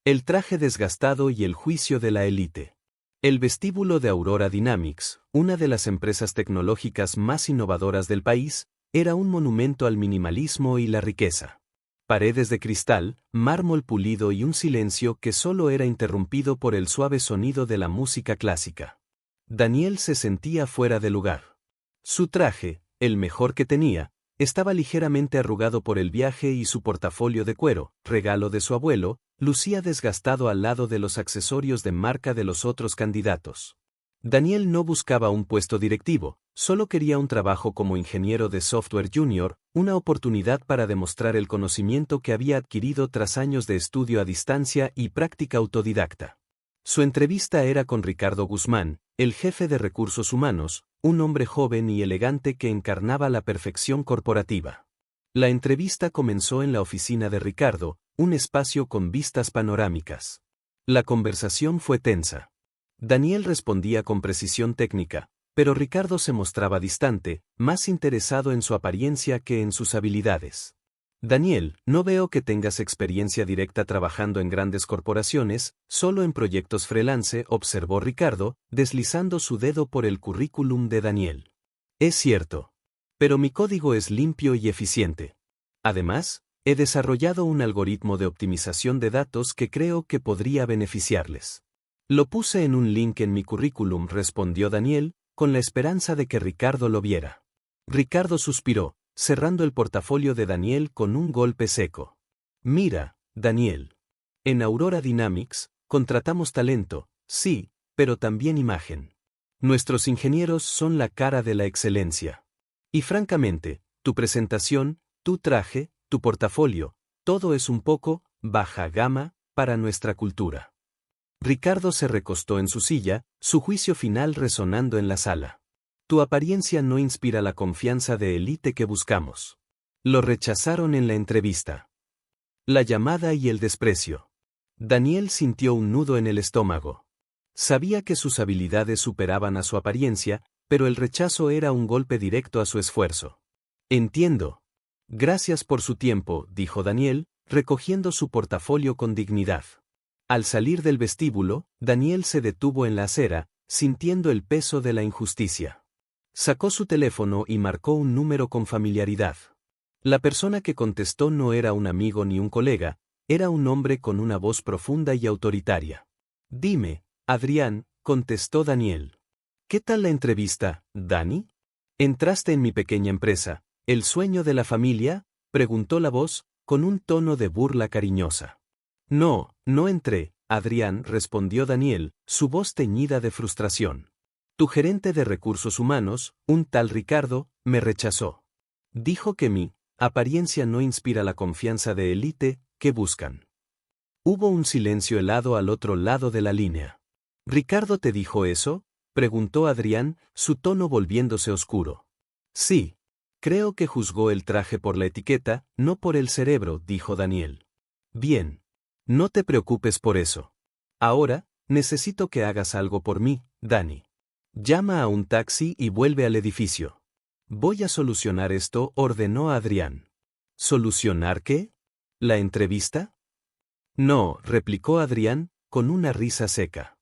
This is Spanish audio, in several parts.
El traje desgastado y el juicio de la élite. El vestíbulo de Aurora Dynamics, una de las empresas tecnológicas más innovadoras del país, era un monumento al minimalismo y la riqueza. Paredes de cristal, mármol pulido y un silencio que solo era interrumpido por el suave sonido de la música clásica. Daniel se sentía fuera de lugar. Su traje, el mejor que tenía, estaba ligeramente arrugado por el viaje y su portafolio de cuero, regalo de su abuelo, lucía desgastado al lado de los accesorios de marca de los otros candidatos. Daniel no buscaba un puesto directivo, solo quería un trabajo como ingeniero de software junior, una oportunidad para demostrar el conocimiento que había adquirido tras años de estudio a distancia y práctica autodidacta. Su entrevista era con Ricardo Guzmán, el jefe de recursos humanos, un hombre joven y elegante que encarnaba la perfección corporativa. La entrevista comenzó en la oficina de Ricardo, un espacio con vistas panorámicas. La conversación fue tensa. Daniel respondía con precisión técnica, pero Ricardo se mostraba distante, más interesado en su apariencia que en sus habilidades. Daniel, no veo que tengas experiencia directa trabajando en grandes corporaciones, solo en proyectos freelance, observó Ricardo, deslizando su dedo por el currículum de Daniel. Es cierto. Pero mi código es limpio y eficiente. Además, he desarrollado un algoritmo de optimización de datos que creo que podría beneficiarles. Lo puse en un link en mi currículum, respondió Daniel, con la esperanza de que Ricardo lo viera. Ricardo suspiró, cerrando el portafolio de Daniel con un golpe seco. Mira, Daniel. En Aurora Dynamics, contratamos talento, sí, pero también imagen. Nuestros ingenieros son la cara de la excelencia. Y francamente, tu presentación, tu traje, tu portafolio, todo es un poco baja gama para nuestra cultura. Ricardo se recostó en su silla, su juicio final resonando en la sala. Tu apariencia no inspira la confianza de élite que buscamos. Lo rechazaron en la entrevista. La llamada y el desprecio. Daniel sintió un nudo en el estómago. Sabía que sus habilidades superaban a su apariencia, pero el rechazo era un golpe directo a su esfuerzo. Entiendo. Gracias por su tiempo, dijo Daniel, recogiendo su portafolio con dignidad. Al salir del vestíbulo, Daniel se detuvo en la acera, sintiendo el peso de la injusticia. Sacó su teléfono y marcó un número con familiaridad. La persona que contestó no era un amigo ni un colega, era un hombre con una voz profunda y autoritaria. Dime, Adrián, contestó Daniel. ¿Qué tal la entrevista, Dani? ¿Entraste en mi pequeña empresa, el sueño de la familia? Preguntó la voz, con un tono de burla cariñosa. No, no entré, Adrián, respondió Daniel, su voz teñida de frustración. Tu gerente de recursos humanos, un tal Ricardo, me rechazó. Dijo que mi apariencia no inspira la confianza de élite que buscan. Hubo un silencio helado al otro lado de la línea. ¿Ricardo te dijo eso? Preguntó Adrián, su tono volviéndose oscuro. Sí. Creo que juzgó el traje por la etiqueta, no por el cerebro, dijo Daniel. Bien. No te preocupes por eso. Ahora, necesito que hagas algo por mí, Dani. Llama a un taxi y vuelve al edificio. Voy a solucionar esto, ordenó Adrián. ¿Solucionar qué? ¿La entrevista? No, replicó Adrián, con una risa seca.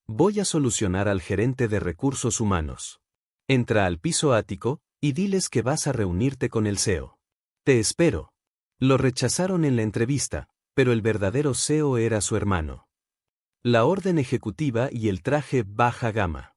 Voy a solucionar al gerente de recursos humanos. Entra al piso ático y diles que vas a reunirte con el CEO. Te espero. Lo rechazaron en la entrevista, pero el verdadero CEO era su hermano. La orden ejecutiva y el traje baja gama.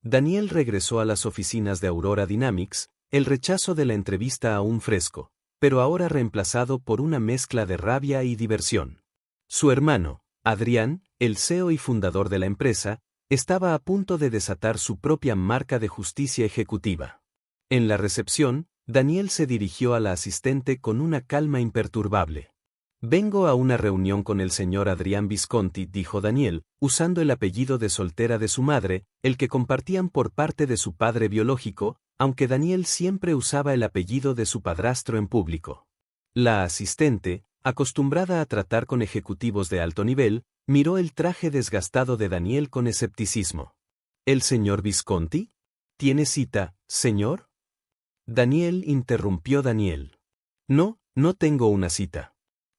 Daniel regresó a las oficinas de Aurora Dynamics, el rechazo de la entrevista aún fresco, pero ahora reemplazado por una mezcla de rabia y diversión. Su hermano, Adrián, el CEO y fundador de la empresa, estaba a punto de desatar su propia marca de justicia ejecutiva. En la recepción, Daniel se dirigió a la asistente con una calma imperturbable. Vengo a una reunión con el señor Adrián Visconti, dijo Daniel, usando el apellido de soltera de su madre, el que compartían por parte de su padre biológico, aunque Daniel siempre usaba el apellido de su padrastro en público. La asistente, acostumbrada a tratar con ejecutivos de alto nivel, miró el traje desgastado de Daniel con escepticismo. ¿El señor Visconti? ¿Tiene cita, señor? Daniel interrumpió Daniel. No, no tengo una cita.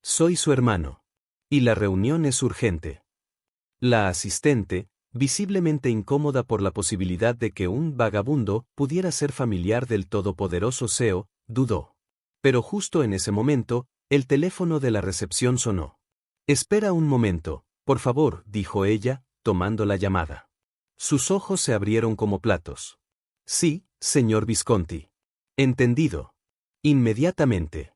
Soy su hermano. Y la reunión es urgente. La asistente, visiblemente incómoda por la posibilidad de que un vagabundo pudiera ser familiar del todopoderoso CEO, dudó. Pero justo en ese momento, el teléfono de la recepción sonó. «Espera un momento, por favor», dijo ella, tomando la llamada. Sus ojos se abrieron como platos. «Sí, señor Visconti». «Entendido». Inmediatamente.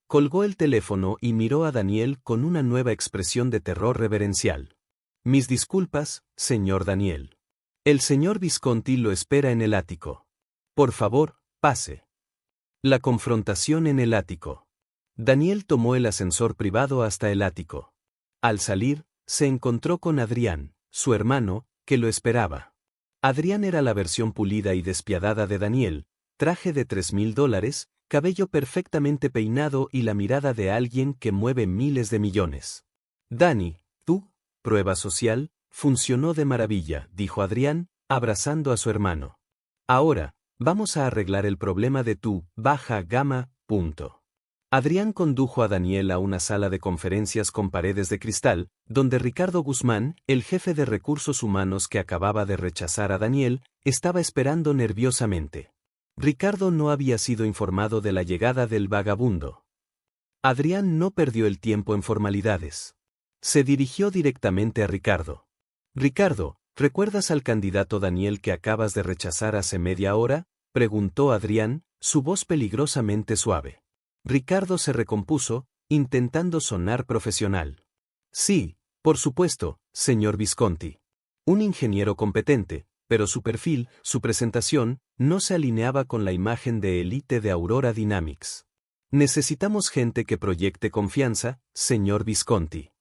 Colgó el teléfono y miró a Daniel con una nueva expresión de terror reverencial. «Mis disculpas, señor Daniel. El señor Visconti lo espera en el ático. Por favor, pase». La confrontación en el ático. Daniel tomó el ascensor privado hasta el ático. Al salir, se encontró con Adrián, su hermano, que lo esperaba. Adrián era la versión pulida y despiadada de Daniel, traje de $3.000, cabello perfectamente peinado y la mirada de alguien que mueve miles de millones. «Dani, tú, prueba social, funcionó de maravilla», dijo Adrián, abrazando a su hermano. «Ahora, vamos a arreglar el problema de tu baja gama, punto». Adrián condujo a Daniel a una sala de conferencias con paredes de cristal, donde Ricardo Guzmán, el jefe de recursos humanos que acababa de rechazar a Daniel, estaba esperando nerviosamente. Ricardo no había sido informado de la llegada del vagabundo. Adrián no perdió el tiempo en formalidades. Se dirigió directamente a Ricardo. «Ricardo, ¿recuerdas al candidato Daniel que acabas de rechazar hace media hora?», preguntó Adrián, su voz peligrosamente suave. Ricardo se recompuso, intentando sonar profesional. «Sí, por supuesto, señor Visconti. Un ingeniero competente, pero su perfil, su presentación, no se alineaba con la imagen de élite de Aurora Dynamics. Necesitamos gente que proyecte confianza, señor Visconti».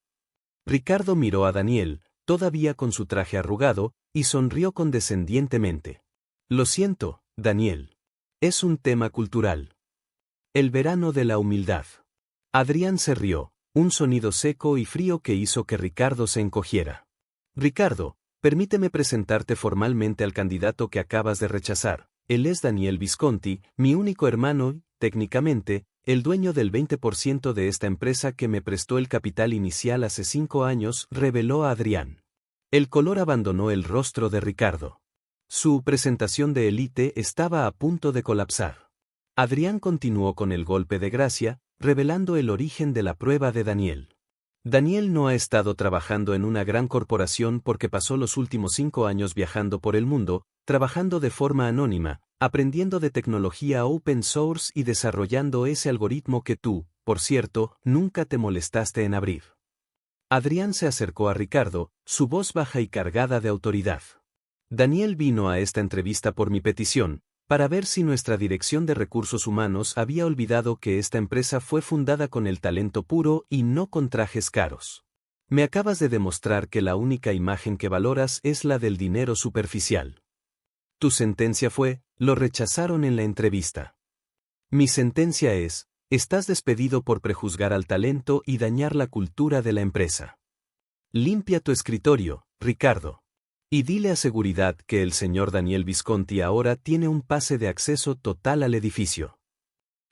Ricardo miró a Daniel, todavía con su traje arrugado, y sonrió condescendientemente. «Lo siento, Daniel. Es un tema cultural». El verano de la humildad. Adrián se rió, un sonido seco y frío que hizo que Ricardo se encogiera. «Ricardo, permíteme presentarte formalmente al candidato que acabas de rechazar. Él es Daniel Visconti, mi único hermano y, técnicamente, el dueño del 20% de esta empresa que me prestó el capital inicial hace 5 años», reveló a Adrián. El color abandonó el rostro de Ricardo. Su presentación de élite estaba a punto de colapsar. Adrián continuó con el golpe de gracia, revelando el origen de la prueba de Daniel. Daniel no ha estado trabajando en una gran corporación porque pasó los últimos 5 años viajando por el mundo, trabajando de forma anónima, aprendiendo de tecnología open source y desarrollando ese algoritmo que tú, por cierto, nunca te molestaste en abrir. Adrián se acercó a Ricardo, su voz baja y cargada de autoridad. «Daniel vino a esta entrevista por mi petición, para ver si nuestra dirección de recursos humanos había olvidado que esta empresa fue fundada con el talento puro y no con trajes caros. Me acabas de demostrar que la única imagen que valoras es la del dinero superficial. Tu sentencia fue, lo rechazaron en la entrevista. Mi sentencia es, estás despedido por prejuzgar al talento y dañar la cultura de la empresa. Limpia tu escritorio, Ricardo. Y dile a seguridad que el señor Daniel Visconti ahora tiene un pase de acceso total al edificio».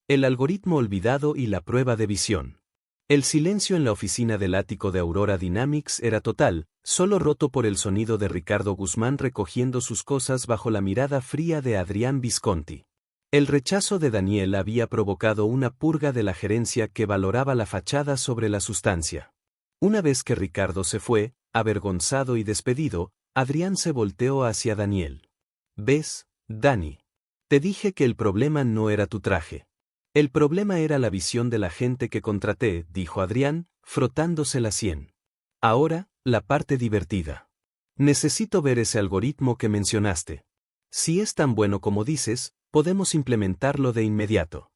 El algoritmo olvidado y la prueba de visión. El silencio en la oficina del ático de Aurora Dynamics era total, solo roto por el sonido de Ricardo Guzmán recogiendo sus cosas bajo la mirada fría de Adrián Visconti. El rechazo de Daniel había provocado una purga de la gerencia que valoraba la fachada sobre la sustancia. Una vez que Ricardo se fue, avergonzado y despedido, Adrián se volteó hacia Daniel. «¿Ves, Dani? Te dije que el problema no era tu traje. El problema era la visión de la gente que contraté», dijo Adrián, frotándose la sien. «Ahora, la parte divertida. Necesito ver ese algoritmo que mencionaste. Si es tan bueno como dices, podemos implementarlo de inmediato».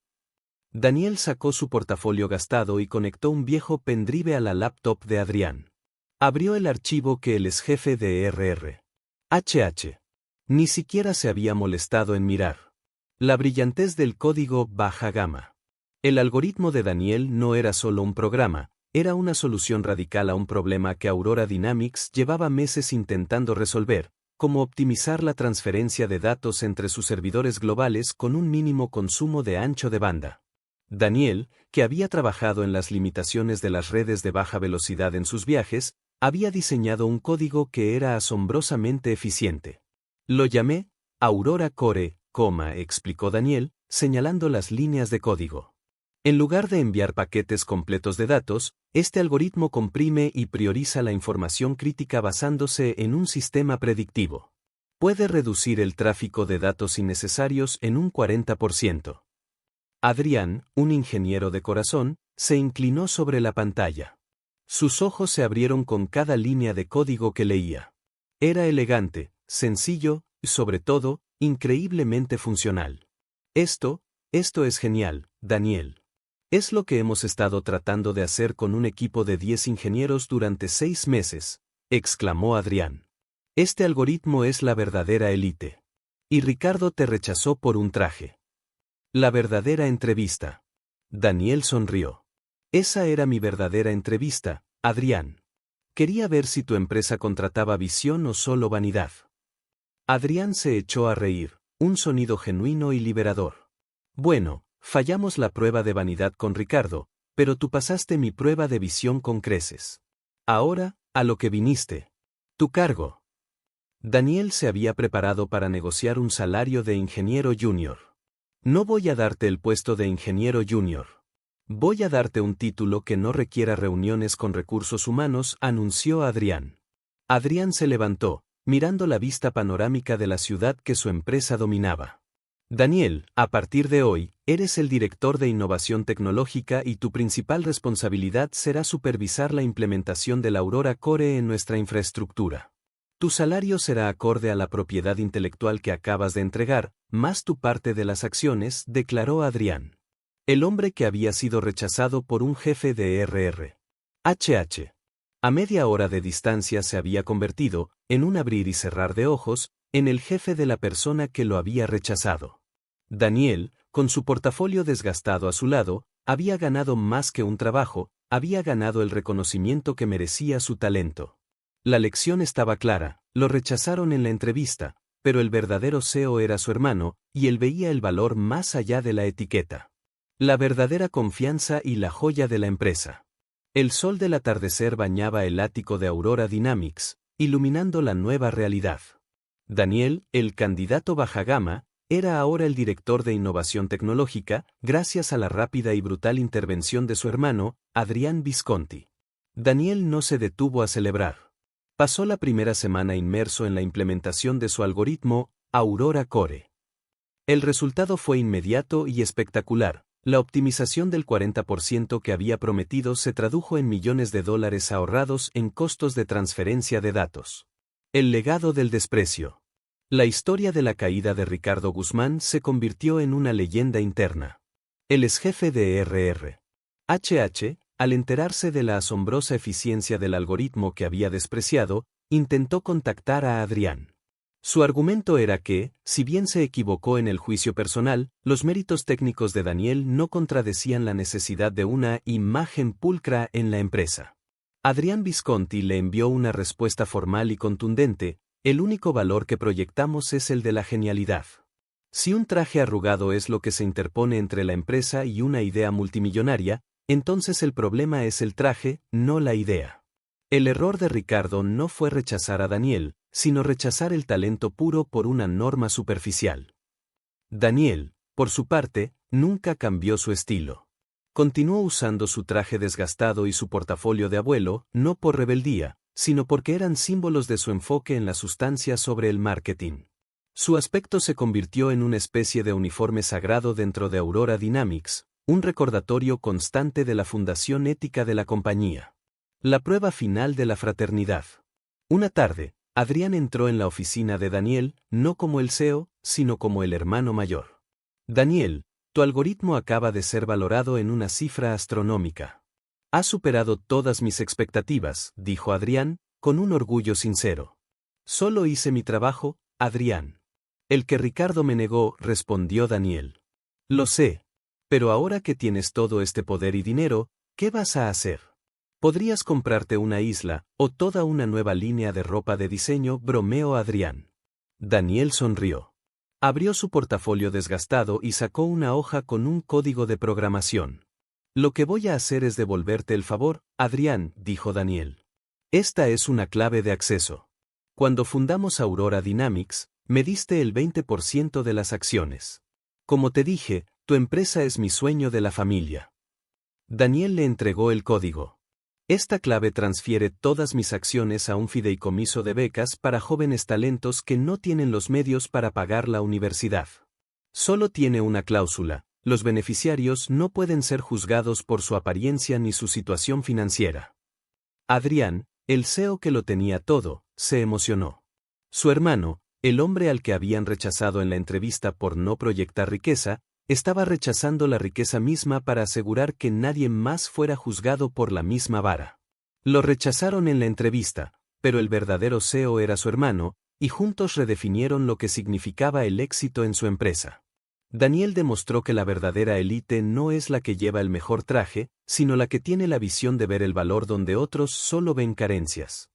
Daniel sacó su portafolio gastado y conectó un viejo pendrive a la laptop de Adrián. Abrió el archivo que el exjefe de RR. Ni siquiera se había molestado en mirar. La brillantez del código baja gama. El algoritmo de Daniel no era solo un programa, era una solución radical a un problema que Aurora Dynamics llevaba meses intentando resolver, como optimizar la transferencia de datos entre sus servidores globales con un mínimo consumo de ancho de banda. Daniel, que había trabajado en las limitaciones de las redes de baja velocidad en sus viajes, había diseñado un código que era asombrosamente eficiente. Lo llamé Aurora Core, explicó Daniel, señalando las líneas de código. En lugar de enviar paquetes completos de datos, este algoritmo comprime y prioriza la información crítica basándose en un sistema predictivo. Puede reducir el tráfico de datos innecesarios en un 40%. Adrián, un ingeniero de corazón, se inclinó sobre la pantalla. Sus ojos se abrieron con cada línea de código que leía. Era elegante, sencillo y, sobre todo, increíblemente funcional. Esto es genial, Daniel. Es lo que hemos estado tratando de hacer con un equipo de 10 ingenieros durante 6 meses, exclamó Adrián. Este algoritmo es la verdadera élite. Y Ricardo te rechazó por un traje. La verdadera entrevista. Daniel sonrió. Esa era mi verdadera entrevista, Adrián. Quería ver si tu empresa contrataba visión o solo vanidad. Adrián se echó a reír, un sonido genuino y liberador. Bueno, fallamos la prueba de vanidad con Ricardo, pero tú pasaste mi prueba de visión con creces. Ahora, a lo que viniste. Tu cargo. Daniel se había preparado para negociar un salario de ingeniero junior. No voy a darte el puesto de ingeniero junior. Voy a darte un título que no requiera reuniones con recursos humanos, anunció Adrián. Adrián se levantó, mirando la vista panorámica de la ciudad que su empresa dominaba. Daniel, a partir de hoy, eres el director de innovación tecnológica y tu principal responsabilidad será supervisar la implementación de la Aurora Core en nuestra infraestructura. Tu salario será acorde a la propiedad intelectual que acabas de entregar, más tu parte de las acciones, declaró Adrián. El hombre que había sido rechazado por un jefe de RR. HH. A media hora de distancia se había convertido, en un abrir y cerrar de ojos, en el jefe de la persona que lo había rechazado. Daniel, con su portafolio desgastado a su lado, había ganado más que un trabajo, había ganado el reconocimiento que merecía su talento. La lección estaba clara, lo rechazaron en la entrevista, pero el verdadero CEO era su hermano, y él veía el valor más allá de la etiqueta. La verdadera confianza y la joya de la empresa. El sol del atardecer bañaba el ático de Aurora Dynamics, iluminando la nueva realidad. Daniel, el candidato baja gama, era ahora el director de innovación tecnológica, gracias a la rápida y brutal intervención de su hermano, Adrián Visconti. Daniel no se detuvo a celebrar. Pasó la primera semana inmerso en la implementación de su algoritmo, Aurora Core. El resultado fue inmediato y espectacular. La optimización del 40% que había prometido se tradujo en millones de dólares ahorrados en costos de transferencia de datos. El legado del desprecio. La historia de la caída de Ricardo Guzmán se convirtió en una leyenda interna. El exjefe de RR. HH, al enterarse de la asombrosa eficiencia del algoritmo que había despreciado, intentó contactar a Adrián. Su argumento era que, si bien se equivocó en el juicio personal, los méritos técnicos de Daniel no contradecían la necesidad de una imagen pulcra en la empresa. Adrián Visconti le envió una respuesta formal y contundente: el único valor que proyectamos es el de la genialidad. Si un traje arrugado es lo que se interpone entre la empresa y una idea multimillonaria, entonces el problema es el traje, no la idea. El error de Ricardo no fue rechazar a Daniel, sino rechazar el talento puro por una norma superficial. Daniel, por su parte, nunca cambió su estilo. Continuó usando su traje desgastado y su portafolio de abuelo, no por rebeldía, sino porque eran símbolos de su enfoque en la sustancia sobre el marketing. Su aspecto se convirtió en una especie de uniforme sagrado dentro de Aurora Dynamics, un recordatorio constante de la fundación ética de la compañía. La prueba final de la fraternidad. Una tarde, Adrián entró en la oficina de Daniel, no como el CEO, sino como el hermano mayor. Daniel, tu algoritmo acaba de ser valorado en una cifra astronómica. Ha superado todas mis expectativas, dijo Adrián, con un orgullo sincero. Solo hice mi trabajo, Adrián. El que Ricardo me negó, respondió Daniel. Lo sé. Pero ahora que tienes todo este poder y dinero, ¿qué vas a hacer? Podrías comprarte una isla, o toda una nueva línea de ropa de diseño, bromeó Adrián. Daniel sonrió. Abrió su portafolio desgastado y sacó una hoja con un código de programación. Lo que voy a hacer es devolverte el favor, Adrián, dijo Daniel. Esta es una clave de acceso. Cuando fundamos Aurora Dynamics, me diste el 20% de las acciones. Como te dije, tu empresa es mi sueño de la familia. Daniel le entregó el código. Esta clave transfiere todas mis acciones a un fideicomiso de becas para jóvenes talentos que no tienen los medios para pagar la universidad. Solo tiene una cláusula: los beneficiarios no pueden ser juzgados por su apariencia ni su situación financiera. Adrián, el CEO que lo tenía todo, se emocionó. Su hermano, el hombre al que habían rechazado en la entrevista por no proyectar riqueza, estaba rechazando la riqueza misma para asegurar que nadie más fuera juzgado por la misma vara. Lo rechazaron en la entrevista, pero el verdadero CEO era su hermano, y juntos redefinieron lo que significaba el éxito en su empresa. Daniel demostró que la verdadera élite no es la que lleva el mejor traje, sino la que tiene la visión de ver el valor donde otros solo ven carencias.